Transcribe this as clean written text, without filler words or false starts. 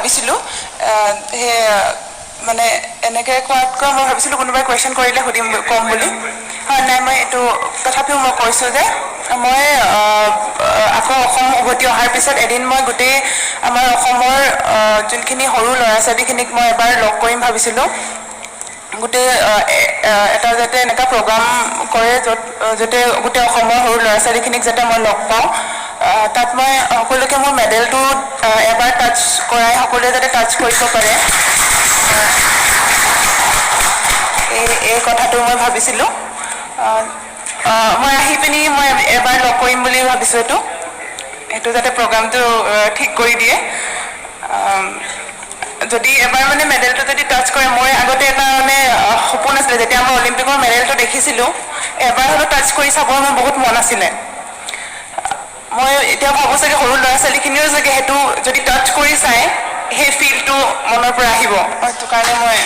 ভাবিছিলোঁ সেই মানে এনেকৈ কোৱাতকৈ মই ভাবিছিলোঁ কোনোবাই কুৱেশ্যন কৰিলে সুধিম ক'ম বুলি হয় নাই মই এইটো তথাপিও মই কৈছোঁ যে মই আকৌ অসম উভতি অহাৰ পিছত এদিন মই গোটেই আমাৰ অসমৰ যোনখিনি সৰু ল'ৰা ছোৱালীখিনিক মই এবাৰ লগ কৰিম ভাবিছিলোঁ গোটেই এটা যাতে এনেকুৱা প্ৰগ্ৰাম কৰে যাতে গোটেই অসমৰ সৰু ল'ৰা ছোৱালীখিনিক যাতে মই লগ পাওঁ তাত মই সকলোকে মোৰ মেডেলটো এবাৰ টাচ কৰাই সকলোৱে যাতে টাচ কৰিব পাৰে এই কথাটো মই ভাবিছিলোঁ মই আহি পিনি মই এবাৰ লগ কৰিম বুলি ভাবিছোঁ এইটো যাতে প্ৰগ্ৰামটো ঠিক কৰি দিয়ে যদি এবাৰ মানে মেডেলটো যদি টাচ কৰে মই আগতে এটা মানে সপোন আছিলে যেতিয়া মই অলিম্পিকৰ মেডেলটো দেখিছিলোঁ এবাৰ হ'লেও টাচ কৰি চাবৰ মোৰ বহুত মন আছিলে মই এতিয়া ভাবোঁ চাগে সৰু ল'ৰা ছোৱালীখিনিও চাগে সেইটো যদি টাচ কৰি চায় সেই ফিলটো মনৰ পৰা আহিব সেইটো কাৰণে মই